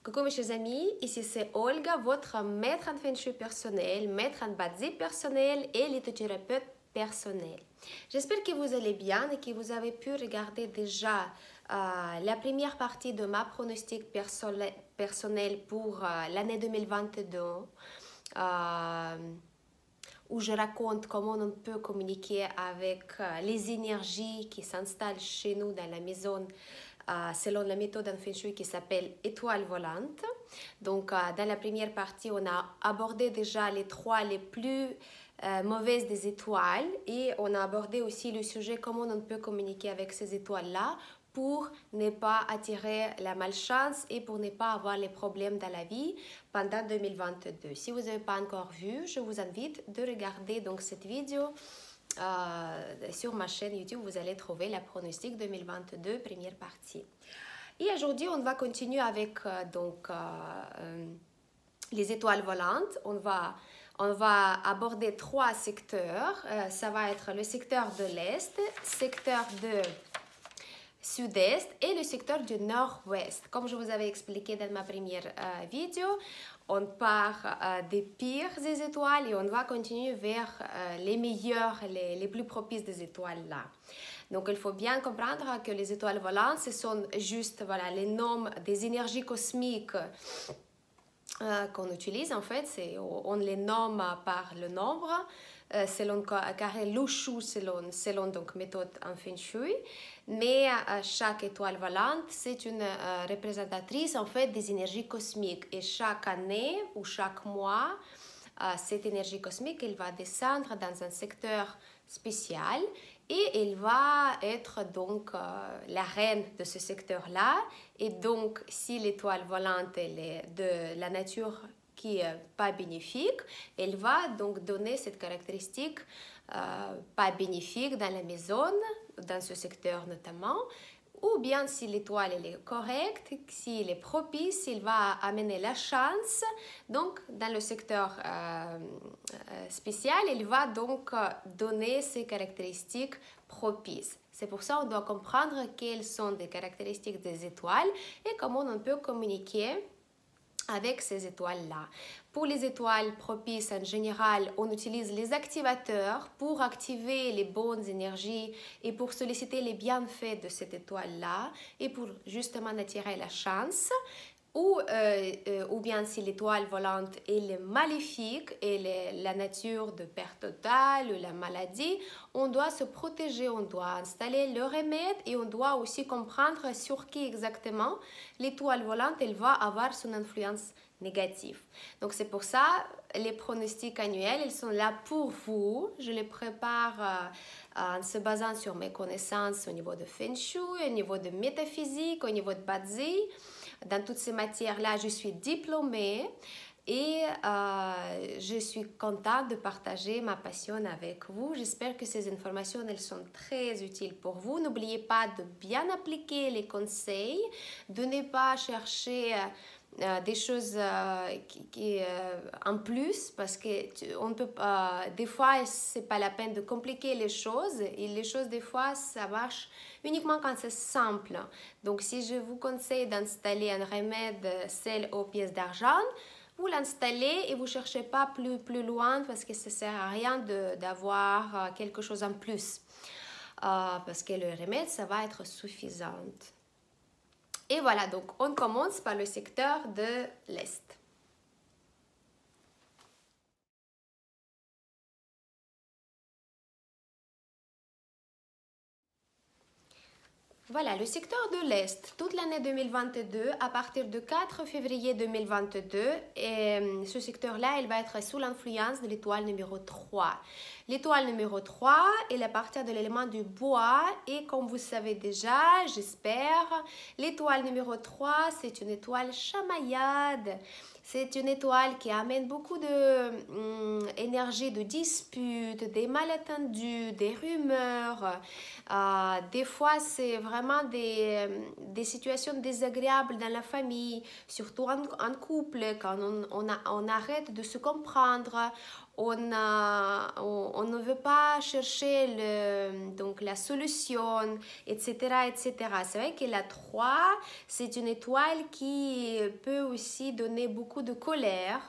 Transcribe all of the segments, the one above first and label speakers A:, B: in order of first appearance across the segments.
A: Coucou mes chers amis, ici c'est Olga, votre maître en Feng Shui personnel, maître en Bazi personnel et lithothérapeute personnel. J'espère que vous allez bien et que vous avez pu regarder déjà la première partie de ma pronostic personnel pour l'année 2022 où je raconte comment on peut communiquer avec les énergies qui s'installent chez nous dans la maison selon la méthode en Feng Shui qui s'appelle étoile volante. Donc, dans la première partie, on a abordé déjà les trois les plus mauvaises des étoiles et on a abordé aussi le sujet comment on peut communiquer avec ces étoiles-là pour ne pas attirer la malchance et pour ne pas avoir les problèmes dans la vie pendant 2022. Si vous n'avez pas encore vu, je vous invite de regarder donc cette vidéo. Sur ma chaîne YouTube, vous allez trouver la pronostic 2022, première partie. Et aujourd'hui, on va continuer avec les étoiles volantes. On va aborder trois secteurs. Ça va être le secteur de l'Est, secteur de Sud-Est et le secteur du Nord-Ouest. Comme je vous avais expliqué dans ma première vidéo, on part des pires des étoiles et on va continuer vers les meilleures, les plus propices des étoiles là. Donc il faut bien comprendre que les étoiles volantes, ce sont juste les noms des énergies cosmiques qu'on utilise en fait. On les nomme par le nombre. Selon carré Lushu, selon donc méthode en Feng Shui, mais chaque étoile volante c'est une représentatrice en fait des énergies cosmiques et chaque année ou chaque mois cette énergie cosmique elle va descendre dans un secteur spécial et elle va être donc la reine de ce secteur là et donc si l'étoile volante elle est de la nature qui n'est pas bénéfique, elle va donc donner cette caractéristique pas bénéfique dans la maison, dans ce secteur notamment, ou bien si l'étoile est correcte, s'il est propice, il va amener la chance, donc dans le secteur spécial, il va donc donner ces caractéristiques propices. C'est pour ça qu'on doit comprendre quelles sont les caractéristiques des étoiles et comment on peut communiquer avec ces étoiles-là. Pour les étoiles propices, en général, on utilise les activateurs pour activer les bonnes énergies et pour solliciter les bienfaits de cette étoile-là et pour justement attirer la chance. Ou bien si l'étoile volante est maléfique et la nature de perte totale ou la maladie, on doit se protéger, on doit installer le remède et on doit aussi comprendre sur qui exactement l'étoile volante elle va avoir son influence négative. Donc c'est pour ça les pronostics annuels ils sont là pour vous. Je les prépare en se basant sur mes connaissances au niveau de Feng Shui, au niveau de métaphysique, au niveau de Bazi. Dans toutes ces matières-là, je suis diplômée et je suis contente de partager ma passion avec vous. J'espère que ces informations elles sont très utiles pour vous. N'oubliez pas de bien appliquer les conseils, de ne pas chercher des choses en plus parce que on peut des fois c'est pas la peine de compliquer les choses et les choses des fois ça marche uniquement quand c'est simple. Donc si je vous conseille d'installer un remède sel aux pièces d'argent, vous l'installez et vous cherchez pas plus loin parce que ça sert à rien d'avoir quelque chose en plus parce que le remède ça va être suffisant. Et voilà, donc on commence par le secteur de l'Est. Voilà, le secteur de l'Est, toute l'année 2022, à partir du 4 février 2022, et ce secteur-là, il va être sous l'influence de l'étoile numéro 3. L'étoile numéro 3, elle appartient de l'élément du bois et comme vous savez déjà, j'espère, l'étoile numéro 3, c'est une étoile chamaillade. C'est une étoile qui amène beaucoup d'énergie de disputes, des malentendus, des rumeurs. Des fois, c'est vraiment des situations désagréables dans la famille, surtout en couple, quand on arrête de se comprendre. on ne veut pas chercher donc la solution, etc., etc. C'est vrai que la 3, c'est une étoile qui peut aussi donner beaucoup de colère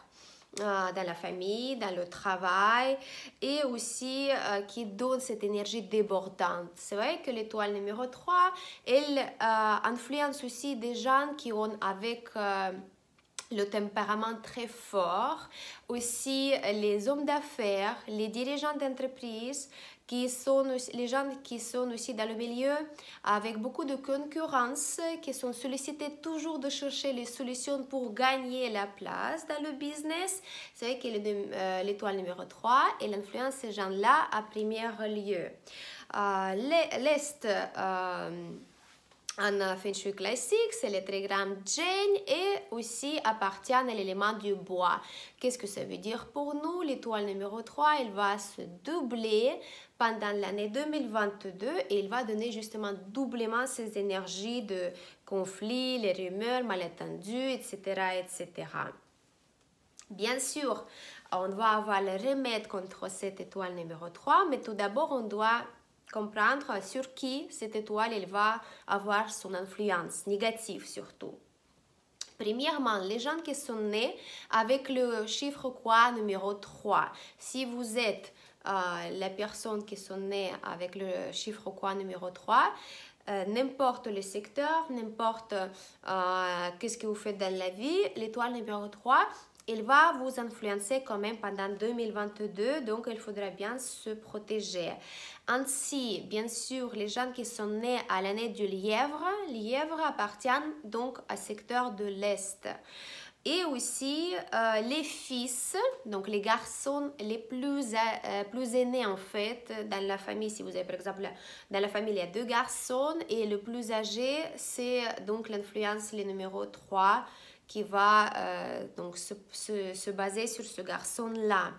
A: dans la famille, dans le travail et aussi qui donne cette énergie débordante. C'est vrai que l'étoile numéro 3, elle influence aussi des gens qui ont avec le tempérament très fort, aussi les hommes d'affaires, les dirigeants d'entreprise, qui sont les gens qui sont aussi dans le milieu avec beaucoup de concurrence, qui sont sollicités toujours de chercher les solutions pour gagner la place dans le business. C'est vrai que l'étoile numéro 3, elle influence ces gens-là à premier lieu. L'Est, en Feng Shui classique, c'est le trigramme Jane et aussi appartient à l'élément du bois. Qu'est-ce que ça veut dire pour nous? L'étoile numéro 3, elle va se doubler pendant l'année 2022 et il va donner justement doublement ces énergies de conflit, les rumeurs, malentendus, etc., etc. Bien sûr, on va avoir le remède contre cette étoile numéro 3, mais tout d'abord, on doit comprendre sur qui cette étoile elle va avoir son influence négative surtout. Premièrement, les gens qui sont nés avec le chiffre quoi numéro 3. Si vous êtes la personne qui sont née avec le chiffre quoi numéro 3, n'importe le secteur, n'importe qu'est-ce que vous faites dans la vie, l'étoile numéro 3, il va vous influencer quand même pendant 2022, donc il faudra bien se protéger. Ainsi, bien sûr, les gens qui sont nés à l'année du lièvre appartiennent donc au secteur de l'Est. Et aussi les fils, donc les garçons les plus aînés en fait dans la famille. Si vous avez par exemple dans la famille il y a 2 garçons et le plus âgé c'est donc l'influence le numéro 3 qui va donc se baser sur ce garçon-là.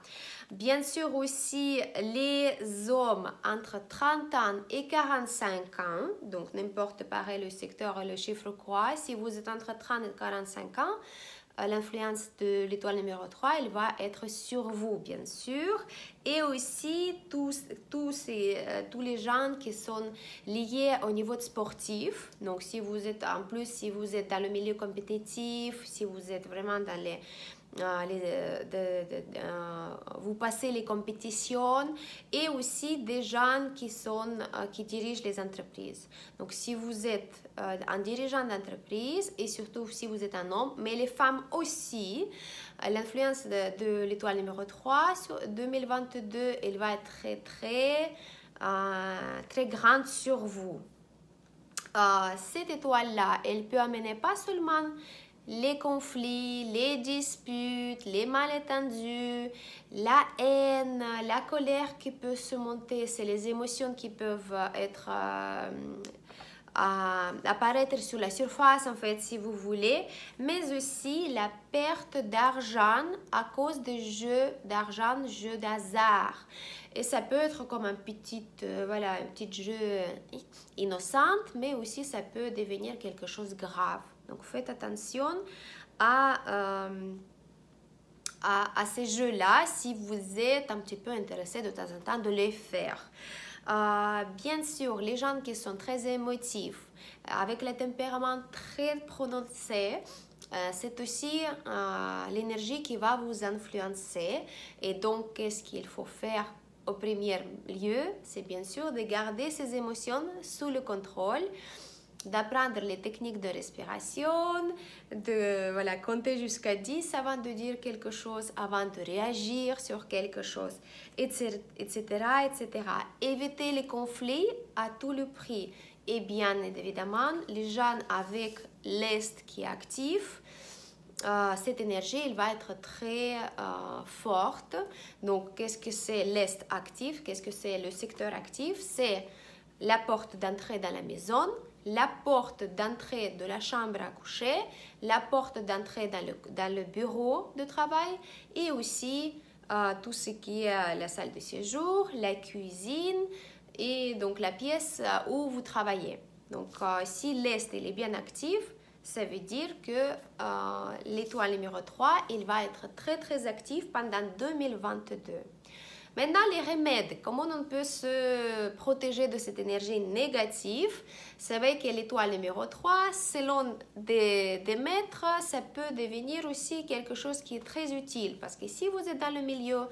A: Bien sûr aussi les hommes entre 30 ans et 45 ans, donc n'importe pareil le secteur et le chiffre quoi, si vous êtes entre 30 et 45 ans, l'influence de l'étoile numéro 3, elle va être sur vous, bien sûr. Et aussi, tous les gens qui sont liés au niveau sportif. Donc, si vous êtes dans le milieu compétitif, si vous êtes vraiment dans vous passez les compétitions et aussi des gens qui dirigent les entreprises. Donc, si vous êtes un dirigeant d'entreprise et surtout si vous êtes un homme, mais les femmes aussi, l'influence de l'étoile numéro 3 sur 2022, elle va être très grande sur vous. Cette étoile-là, elle peut amener pas seulement les conflits, les disputes, les malentendus, la haine, la colère qui peut se monter, c'est les émotions qui peuvent apparaître sur la surface en fait si vous voulez, mais aussi la perte d'argent à cause des jeux d'argent, jeux d'hasard. Et ça peut être comme un petit jeu innocent, mais aussi ça peut devenir quelque chose de grave. Donc faites attention à ces jeux-là si vous êtes un petit peu intéressé de temps en temps de les faire. Bien sûr, les gens qui sont très émotifs, avec le tempérament très prononcé, c'est aussi l'énergie qui va vous influencer. Et donc, qu'est-ce qu'il faut faire au premier lieu? C'est bien sûr de garder ces émotions sous le contrôle, d'apprendre les techniques de respiration, de compter jusqu'à 10 avant de dire quelque chose, avant de réagir sur quelque chose, etc., etc. Éviter les conflits à tout le prix. Et bien évidemment, les gens avec l'Est qui est actif, cette énergie, elle va être très forte. Donc, qu'est-ce que c'est l'Est actif? Qu'est-ce que c'est le secteur actif? C'est la porte d'entrée dans la maison, la porte d'entrée de la chambre à coucher, la porte d'entrée dans le bureau de travail et aussi tout ce qui est la salle de séjour, la cuisine et donc la pièce où vous travaillez. Donc si l'Est est bien actif, ça veut dire que l'étoile numéro 3, il va être très actif pendant 2022. Maintenant, les remèdes, comment on peut se protéger de cette énergie négative? C'est vrai que l'étoile numéro 3, selon des maîtres, ça peut devenir aussi quelque chose qui est très utile. Parce que si vous êtes dans le milieu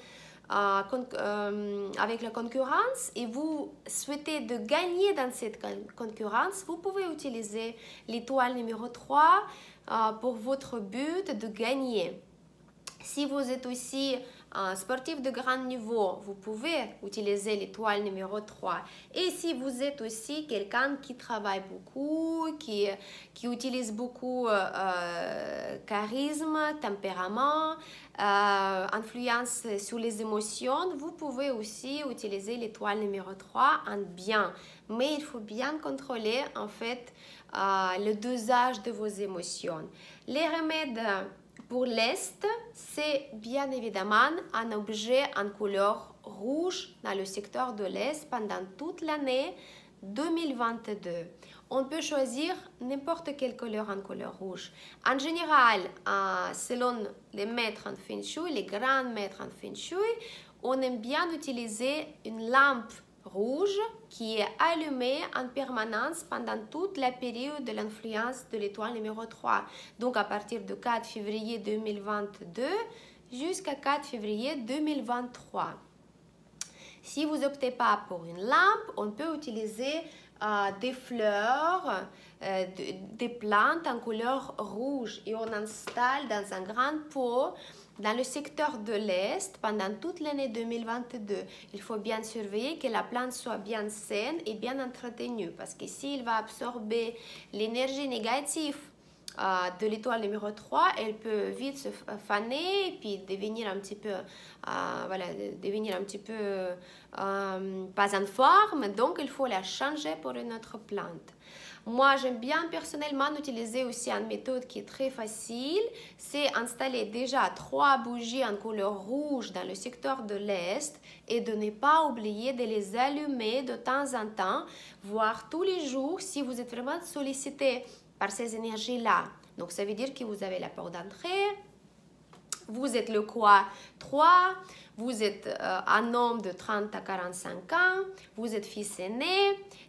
A: avec la concurrence et vous souhaitez de gagner dans cette concurrence, vous pouvez utiliser l'étoile numéro 3 pour votre but de gagner. Si vous êtes aussi un sportif de grand niveau, vous pouvez utiliser l'étoile numéro 3. Et si vous êtes aussi quelqu'un qui travaille beaucoup, qui utilise beaucoup charisme, tempérament, influence sur les émotions, vous pouvez aussi utiliser l'étoile numéro 3 en bien. Mais il faut bien contrôler en fait le dosage de vos émotions. Les remèdes pour l'Est, c'est bien évidemment un objet en couleur rouge dans le secteur de l'Est pendant toute l'année 2022. On peut choisir n'importe quelle couleur en couleur rouge. En général, selon les maîtres en Feng Shui, les grands maîtres en Feng Shui, on aime bien utiliser une lampe rouge qui est allumée en permanence pendant toute la période de l'influence de l'étoile numéro 3. Donc à partir du 4 février 2022 jusqu'à 4 février 2023. Si vous n'optez pas pour une lampe, on peut utiliser des fleurs, des plantes en couleur rouge et on installe dans un grand pot dans le secteur de l'Est pendant toute l'année 2022. Il faut bien surveiller que la plante soit bien saine et bien entretenue parce que s'il va absorber l'énergie négative de l'étoile numéro 3, elle peut vite se faner et puis devenir un petit peu, pas en forme. Donc, il faut la changer pour une autre plante. Moi, j'aime bien personnellement utiliser aussi une méthode qui est très facile. C'est installer déjà 3 bougies en couleur rouge dans le secteur de l'Est et de ne pas oublier de les allumer de temps en temps, voire tous les jours si vous êtes vraiment sollicité par ces énergies-là. Donc, ça veut dire que vous avez la porte d'entrée, vous êtes le quoi 3, vous êtes un homme de 30 à 45 ans, vous êtes fils aîné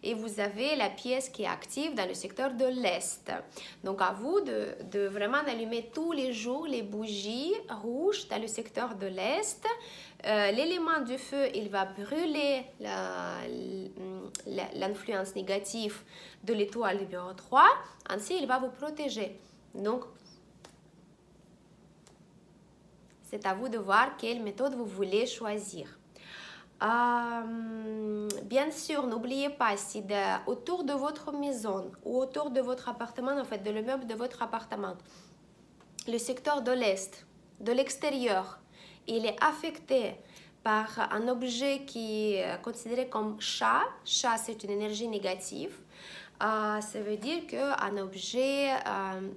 A: et vous avez la pièce qui est active dans le secteur de l'Est. Donc, à vous de vraiment allumer tous les jours les bougies rouges dans le secteur de l'Est. L'élément du feu, il va brûler l'influence négative de l'étoile numéro 3. Ainsi, il va vous protéger. Donc, c'est à vous de voir quelle méthode vous voulez choisir. Bien sûr, n'oubliez pas si autour de votre maison ou autour de votre appartement, en fait, de l'immeuble de votre appartement, le secteur de l'Est, de l'extérieur, il est affecté par un objet qui est considéré comme chat. Chat, c'est une énergie négative. Ça veut dire qu'un objet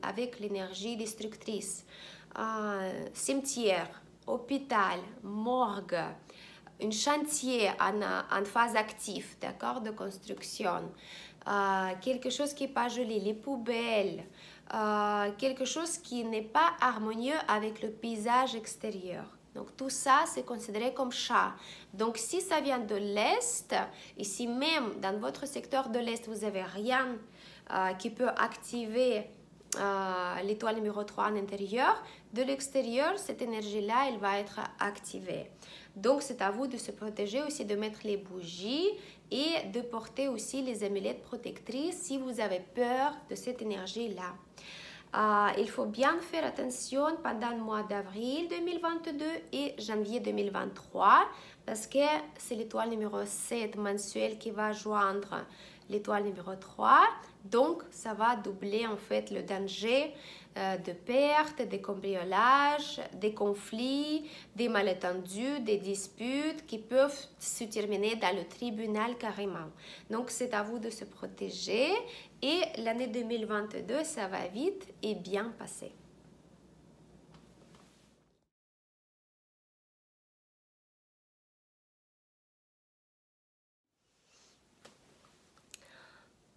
A: avec l'énergie destructrice, cimetière, hôpital, morgue, un chantier en phase active, d'accord, de construction, quelque chose qui n'est pas joli, les poubelles, quelque chose qui n'est pas harmonieux avec le paysage extérieur. Donc tout ça, c'est considéré comme chat. Donc si ça vient de l'Est, et si même dans votre secteur de l'Est, vous n'avez rien qui peut activer l'étoile numéro 3 à l'intérieur, de l'extérieur, cette énergie-là, elle va être activée. Donc, c'est à vous de se protéger aussi, de mettre les bougies et de porter aussi les amulettes protectrices si vous avez peur de cette énergie-là. Il faut bien faire attention pendant le mois d'avril 2022 et janvier 2023 parce que c'est l'étoile numéro 7 mensuelle qui va joindre l'étoile numéro 3. Donc, ça va doubler en fait le danger de perte, des cambriolages, des conflits, des malentendus, des disputes qui peuvent se terminer dans le tribunal carrément. Donc, c'est à vous de se protéger et l'année 2022, ça va vite et bien passer.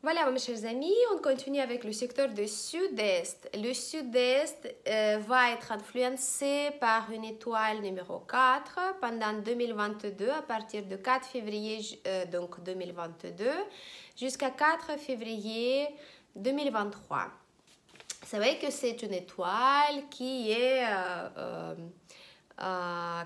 A: Voilà, mes chers amis, on continue avec le secteur du sud-est. Le sud-est va être influencé par une étoile numéro 4 pendant 2022, à partir de 4 février donc 2022 jusqu'à 4 février 2023. C'est vrai que c'est une étoile qui est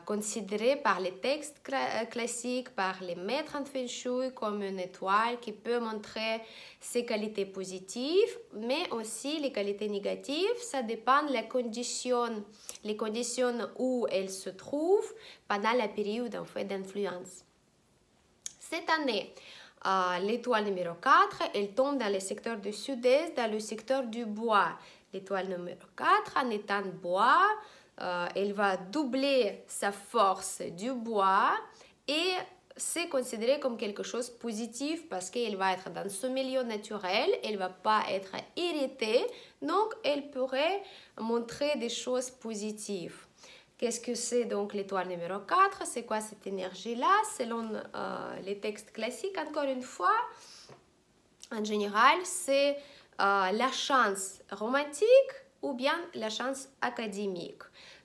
A: considérée par les textes classiques, par les maîtres en Feng Shui comme une étoile qui peut montrer ses qualités positives, mais aussi les qualités négatives. Ça dépend des conditions, les conditions où elle se trouve pendant la période en fait, d'influence. Cette année, l'étoile numéro 4, elle tombe dans le secteur du sud-est, dans le secteur du bois. L'étoile numéro 4, en étant bois, elle va doubler sa force du bois et c'est considéré comme quelque chose de positif parce qu'elle va être dans ce milieu naturel, elle ne va pas être irritée, donc elle pourrait montrer des choses positives. Qu'est-ce que c'est donc l'étoile numéro 4? C'est quoi cette énergie-là? Selon les textes classiques, encore une fois, en général, c'est la chance romantique ou bien la chance académique.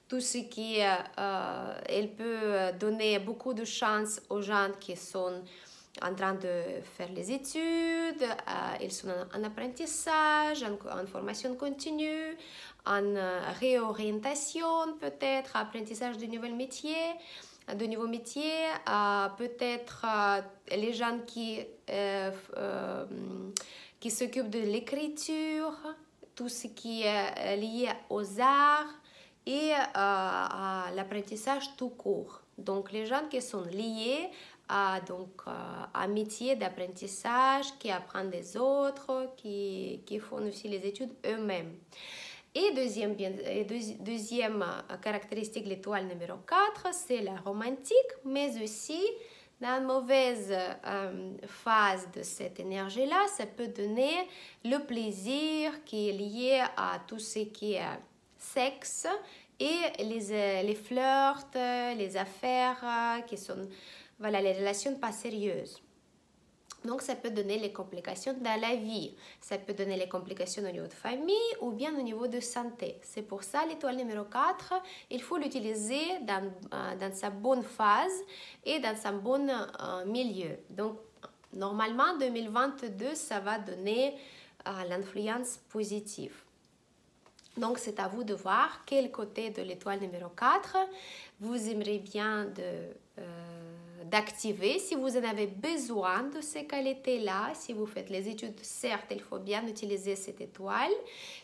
A: Tout ce qui elle peut donner beaucoup de chance aux gens qui sont en train de faire les études, ils sont en apprentissage, en formation continue, en réorientation peut-être, apprentissage de nouveaux métiers, peut-être les gens qui s'occupent de l'écriture, tout ce qui est lié aux arts et à l'apprentissage tout court. Donc, les gens qui sont liés à un métier d'apprentissage, qui apprennent des autres, qui font aussi les études eux-mêmes. Et deuxième caractéristique de l'étoile numéro 4, c'est la romantique, mais aussi dans une mauvaise phase de cette énergie-là, ça peut donner le plaisir qui est lié à tout ce qui est sexe et les flirts, les affaires qui sont, voilà, les relations pas sérieuses. Donc, ça peut donner les complications dans la vie. Ça peut donner les complications au niveau de famille ou bien au niveau de santé. C'est pour ça, l'étoile numéro 4, il faut l'utiliser dans sa bonne phase et dans son bon milieu. Donc, normalement, 2022, ça va donner l'influence positive. Donc, c'est à vous de voir quel côté de l'étoile numéro 4 vous aimeriez bien d'activer. Si vous en avez besoin de ces qualités-là, si vous faites les études, certes, il faut bien utiliser cette étoile.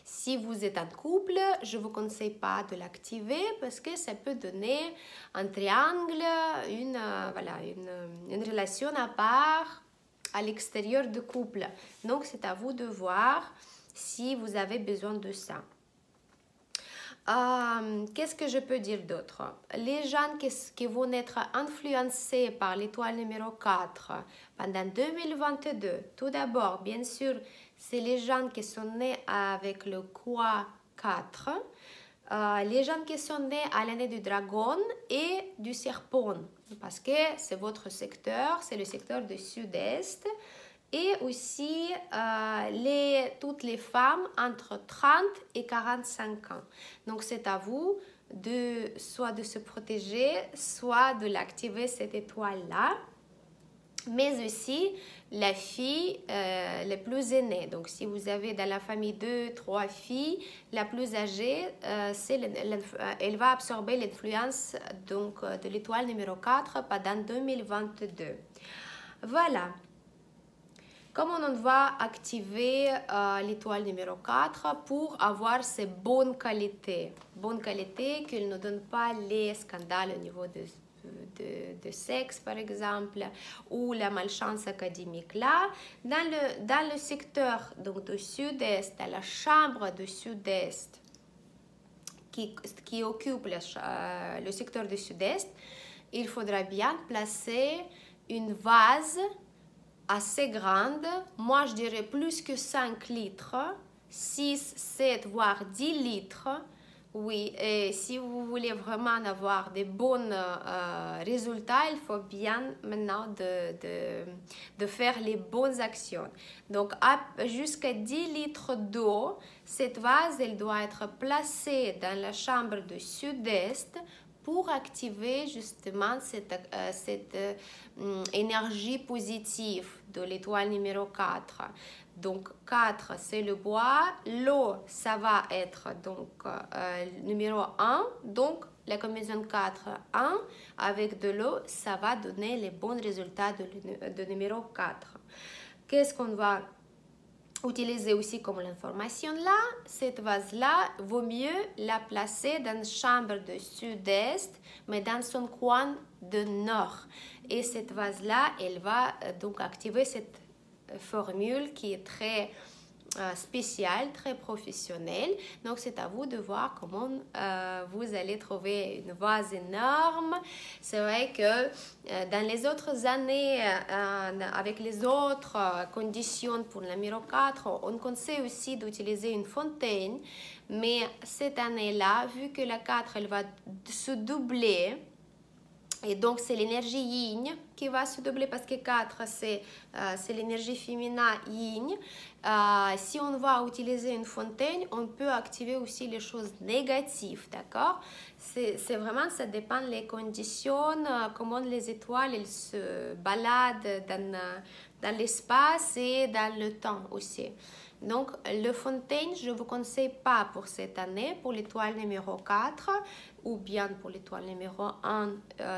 A: Si vous êtes en couple, je ne vous conseille pas de l'activer parce que ça peut donner un triangle, une relation à part à l'extérieur du couple. Donc, c'est à vous de voir si vous avez besoin de ça. Qu'est-ce que je peux dire d'autre? Les gens qui vont être influencés par l'étoile numéro 4 pendant 2022, tout d'abord, bien sûr, c'est les gens qui sont nés avec le Kwa 4, les gens qui sont nés à l'année du dragon et du serpent, parce que c'est votre secteur, c'est le secteur du sud-est. Et aussi toutes les femmes entre 30 et 45 ans. Donc, c'est à vous soit de se protéger, soit de l'activer cette étoile-là. Mais aussi, la fille la plus aînée. Donc, si vous avez dans la famille 2, 3 filles, la plus âgée, elle va absorber l'influence de l'étoile numéro 4 pendant 2022. Voilà. Comment on va activer l'étoile numéro 4 pour avoir ces bonnes qualités? Bonnes qualités qui ne donnent pas les scandales au niveau de sexe, par exemple, ou la malchance académique. Là, dans le secteur donc, du sud-est, dans la chambre du sud-est, qui occupe le secteur du sud-est, il faudra bien placer une vase assez grande, moi je dirais plus que 5 litres, 6, 7, voire 10 litres, Oui, et si vous voulez vraiment avoir des bons résultats, il faut bien maintenant de faire les bonnes actions. Donc, jusqu'à 10 litres d'eau, cette vase, elle doit être placée dans la chambre du sud-est pour activer justement cette énergie positive de l'étoile numéro 4. Donc 4, c'est le bois. L'eau, ça va être donc numéro 1. Donc la combinaison 4, 1 avec de l'eau, ça va donner les bons résultats de numéro 4. Qu'est-ce qu'on va utiliser aussi comme l'information là? Cette vase-là, vaut mieux la placer dans une chambre de sud-est, mais dans son coin de nord. Et cette vase-là, elle va donc activer cette formule qui est très spéciale, très professionnelle. Donc, c'est à vous de voir comment vous allez trouver une vase énorme. C'est vrai que dans les autres années, avec les autres conditions pour le numéro 4, on conseille aussi d'utiliser une fontaine. Mais cette année-là, vu que la 4, elle va se doubler, et donc, c'est l'énergie yin qui va se doubler parce que 4, c'est l'énergie féminin yin. Si on va utiliser une fontaine, on peut activer aussi les choses négatives, d'accord? C'est vraiment, ça dépend des conditions, comment les étoiles elles se baladent dans l'espace et dans le temps aussi. Donc, le fontaine, je ne vous conseille pas pour cette année, pour l'étoile numéro 4 ou bien pour l'étoile numéro 1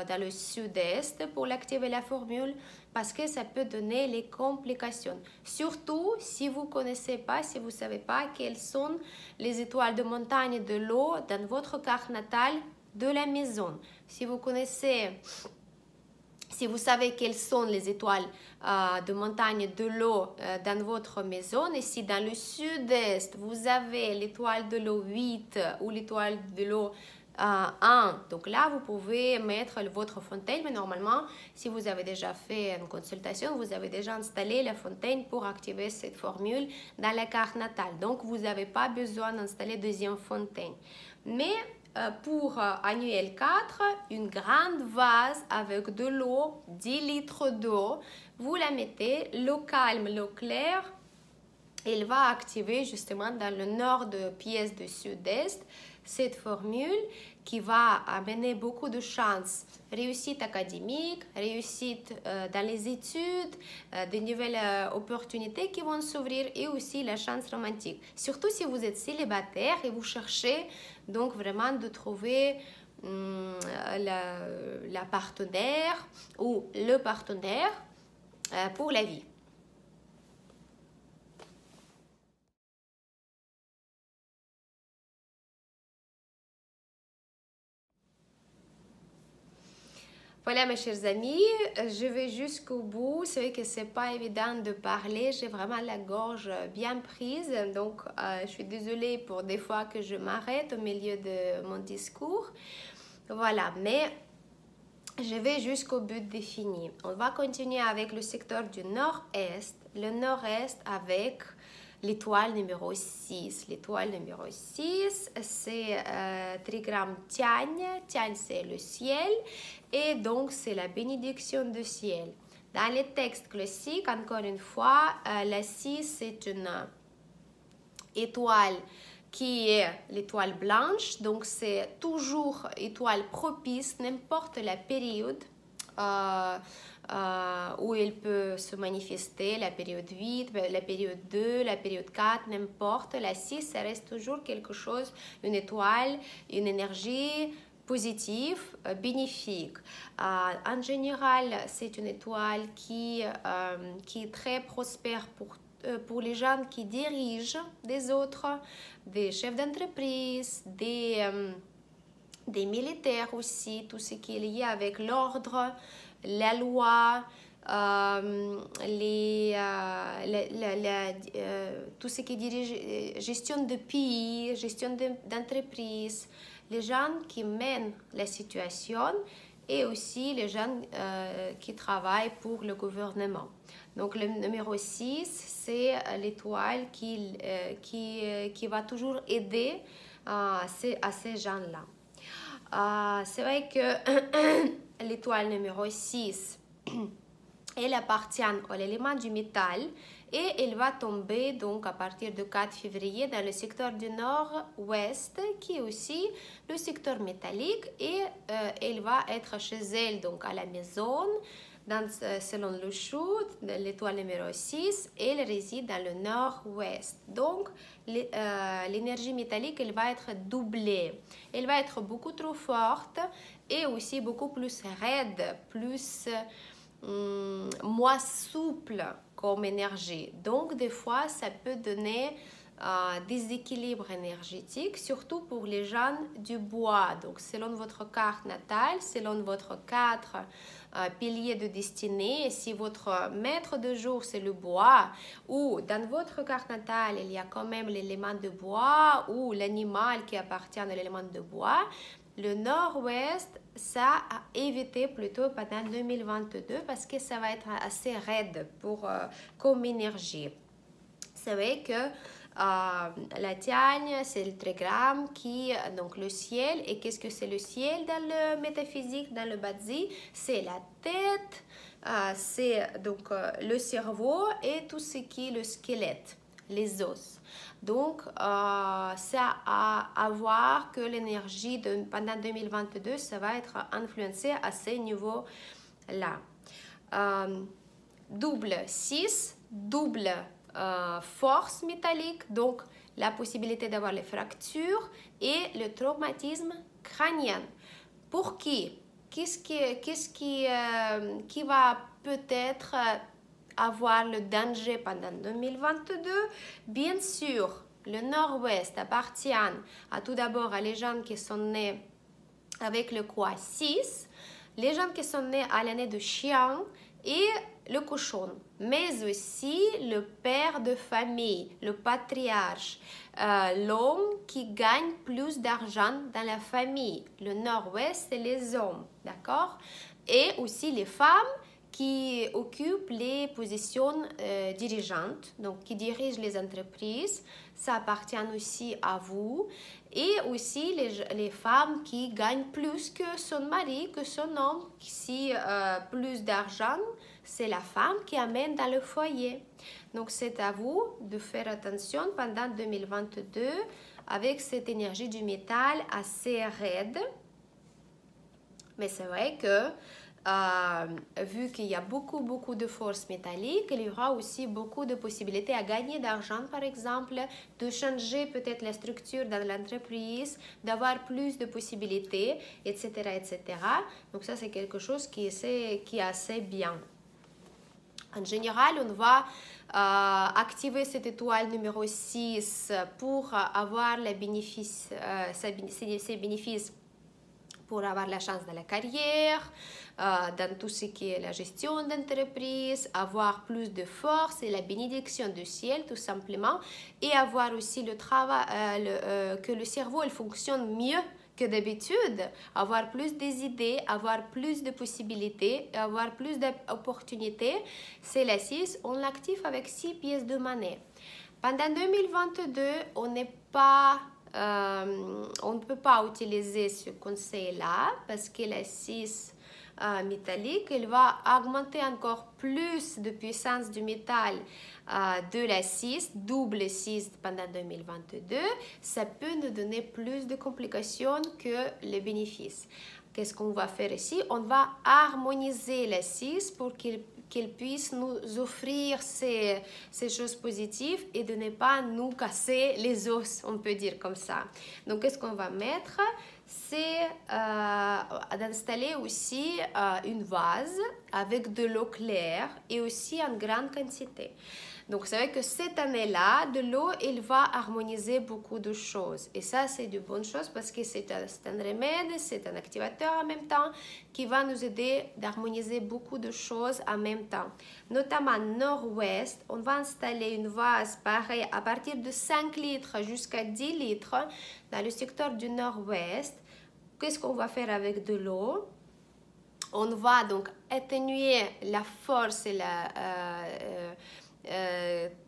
A: dans le sud-est pour l'activer la formule parce que ça peut donner les complications. Surtout si vous ne connaissez pas, si vous ne savez pas quelles sont les étoiles de montagne et de l'eau dans votre carte natale de la maison. Si vous connaissez... Si vous savez quelles sont les étoiles de montagne de l'eau dans votre maison, et si dans le sud-est, vous avez l'étoile de l'eau 8 ou l'étoile de l'eau 1, donc là, vous pouvez mettre votre fontaine, mais normalement, si vous avez déjà fait une consultation, vous avez déjà installé la fontaine pour activer cette formule dans la carte natale. Donc, vous n'avez pas besoin d'installer deuxième fontaine. Mais pour annuel 4, une grande vase avec de l'eau, 10 litres d'eau, vous la mettez, l'eau calme, l'eau claire, elle va activer justement dans le nord de pièce du sud-est cette formule qui va amener beaucoup de chances, réussite académique, réussite dans les études, des nouvelles opportunités qui vont s'ouvrir et aussi la chance romantique. Surtout si vous êtes célibataire et vous cherchez donc vraiment de trouver la partenaire ou le partenaire pour la vie. Voilà mes chers amis, je vais jusqu'au bout. C'est vrai que c'est pas évident de parler, j'ai vraiment la gorge bien prise, donc je suis désolée pour des fois que je m'arrête au milieu de mon discours. Voilà, mais je vais jusqu'au but défini. On va continuer avec le secteur du nord-est, le nord-est avec l'étoile numéro 6. L'étoile numéro 6, c'est trigramme Tiagne. Tiagne, c'est le ciel. Et donc, c'est la bénédiction du ciel. Dans les textes classiques, encore une fois, la 6, c'est une étoile qui est l'étoile blanche. Donc, c'est toujours étoile propice, n'importe la période. Où il peut se manifester, la période 8, la période 2, la période 4, n'importe. La 6, ça reste toujours quelque chose, une étoile, une énergie positive, bénéfique. En général, c'est une étoile qui est très prospère pour les gens qui dirigent des autres, des chefs d'entreprise, des militaires aussi, tout ce qui est lié avec l'ordre, la loi, tout ce qui dirige gestion de pays, gestion d'entreprise, les gens qui mènent la situation et aussi les gens qui travaillent pour le gouvernement. Donc le numéro 6, c'est l'étoile qui va toujours aider à ces gens-là. C'est vrai que l'étoile numéro 6, elle appartient à l'élément du métal et elle va tomber donc à partir du 4 février dans le secteur du nord-ouest qui est aussi le secteur métallique et elle va être chez elle donc à la maison selon le shoot, l'étoile numéro 6, elle réside dans le nord-ouest. Donc l'énergie métallique elle va être doublée, elle va être beaucoup trop forte et aussi beaucoup plus raide, plus moins souple comme énergie. Donc, des fois, ça peut donner des équilibres énergétiques, surtout pour les gens du bois. Donc, selon votre carte natale, selon votre 4 piliers de destinée, si votre maître de jour, c'est le bois, ou dans votre carte natale, il y a quand même l'élément de bois ou l'animal qui appartient à l'élément de bois, le nord-ouest, ça a évité plutôt pendant 2022 parce que ça va être assez raide comme énergie. C'est vrai que la Tiagne, c'est le trigramme qui, donc le ciel, et qu'est-ce que c'est le ciel dans le métaphysique, dans le Badzi? C'est la tête, c'est donc le cerveau et tout ce qui est le squelette, les os. Donc, ça a à voir que l'énergie pendant 2022, ça va être influencé à ces niveaux-là. Double 6, double force métallique, donc la possibilité d'avoir les fractures et le traumatisme crânien. Pour qui? Qu'est-ce qui va peut-être avoir le danger pendant 2022? Bien sûr, le nord-ouest appartient tout d'abord à les gens qui sont nés avec le quoi 6, les gens qui sont nés à l'année de chien et le cochon, mais aussi le père de famille, le patriarche, l'homme qui gagne plus d'argent dans la famille. Le nord-ouest, c'est les hommes, d'accord? Et aussi les femmes qui occupent les positions dirigeantes, donc qui dirigent les entreprises, ça appartient aussi à vous. Et aussi les femmes qui gagnent plus que son mari, que son homme. Si plus d'argent, c'est la femme qui amène dans le foyer. Donc c'est à vous de faire attention pendant 2022 avec cette énergie du métal assez raide. Mais c'est vrai que vu qu'il y a beaucoup de force métallique, il y aura aussi beaucoup de possibilités à gagner d'argent, par exemple, de changer peut-être la structure dans l'entreprise, d'avoir plus de possibilités, etc., etc. Donc ça, c'est quelque chose qui est assez bien. En général, on va activer cette étoile numéro 6 pour avoir ses bénéfices pour avoir la chance dans la carrière, dans tout ce qui est la gestion d'entreprise, avoir plus de force et la bénédiction du ciel tout simplement, et avoir aussi le travail, que le cerveau il fonctionne mieux que d'habitude, avoir plus des idées, avoir plus de possibilités, avoir plus d'opportunités. C'est la 6, on l'active avec 6 pièces de monnaie. Pendant 2022, on ne peut pas utiliser ce conseil-là parce que la 6 métallique, elle va augmenter encore plus de puissance du métal de la 6, double 6 pendant 2022. Ça peut nous donner plus de complications que les bénéfices. Qu'est-ce qu'on va faire ici? On va harmoniser la 6 pour qu'elle puisse nous offrir ces choses positives et de ne pas nous casser les os, on peut dire comme ça. Donc, qu'est-ce qu'on va mettre? C'est d'installer aussi une vase avec de l'eau claire et aussi en grande quantité. Donc, c'est vrai que cette année-là, de l'eau, il va harmoniser beaucoup de choses. Et ça, c'est de bonnes choses parce que c'est un remède, c'est un activateur en même temps qui va nous aider d'harmoniser beaucoup de choses en même temps. Notamment nord-ouest, on va installer une vase pareille à partir de 5 litres jusqu'à 10 litres dans le secteur du nord-ouest. Qu'est-ce qu'on va faire avec de l'eau? On va donc atténuer la force et la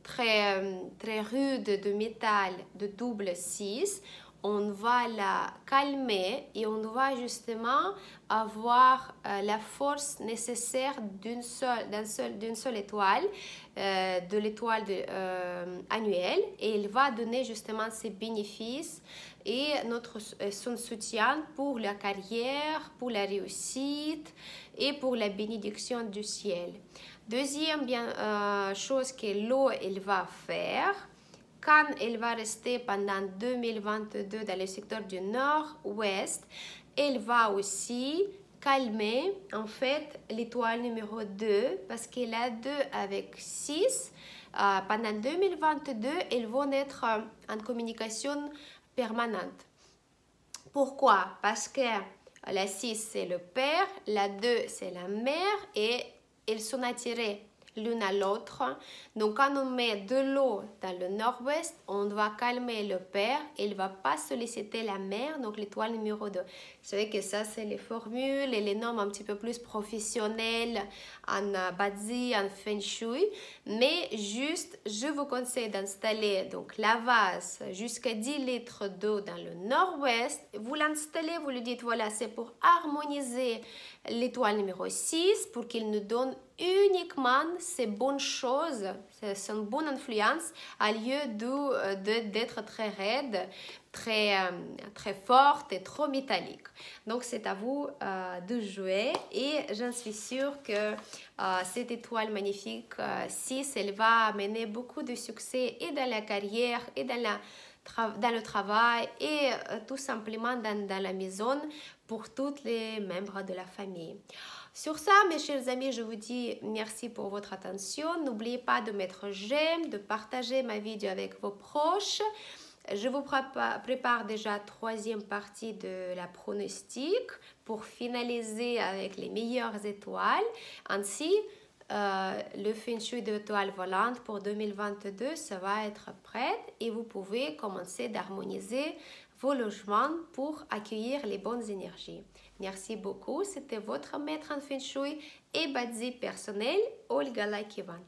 A: très rude de métal de double 6. on va la calmer et on va justement avoir la force nécessaire d'une seule étoile, de l'étoile annuelle, et il va donner justement ses bénéfices et son soutien pour la carrière, pour la réussite et pour la bénédiction du ciel. Deuxième chose que l'eau elle va faire, quand elle va rester pendant 2022 dans le secteur du nord-ouest, elle va aussi calmer en fait l'étoile numéro 2 parce que la 2 avec 6, pendant 2022, elles vont être en communication permanente. Pourquoi? Parce que la 6 c'est le père, la 2 c'est la mère et elles sont attirées l'une à l'autre. Donc quand on met de l'eau dans le nord-ouest, on va calmer le père et il ne va pas solliciter la mère, donc l'étoile numéro 2. C'est vrai que ça c'est les formules et les normes un petit peu plus professionnelles en Bazi, en Feng Shui, mais juste je vous conseille d'installer donc la vase jusqu'à 10 litres d'eau dans le nord-ouest. Vous l'installez, vous lui dites voilà, c'est pour harmoniser l'étoile numéro 6 pour qu'il nous donne uniquement ces bonnes choses, son bonne influence, à lieu d'être très raide, très forte et trop métallique. Donc c'est à vous de jouer et j'en suis sûre que cette étoile magnifique 6, elle va amener beaucoup de succès et dans la carrière et dans le travail et tout simplement dans la maison pour tous les membres de la famille. Sur ça, mes chers amis, je vous dis merci pour votre attention. N'oubliez pas de mettre j'aime, de partager ma vidéo avec vos proches. Je vous prépare déjà la troisième partie de la pronostic pour finaliser avec les meilleures étoiles. Ainsi, le Feng Shui d'étoiles volantes pour 2022, ça va être prêt et vous pouvez commencer d'harmoniser vos logements pour accueillir les bonnes énergies. Merci beaucoup, c'était votre maître en Feng Shui et Bazi personnel, Olga Laikivan.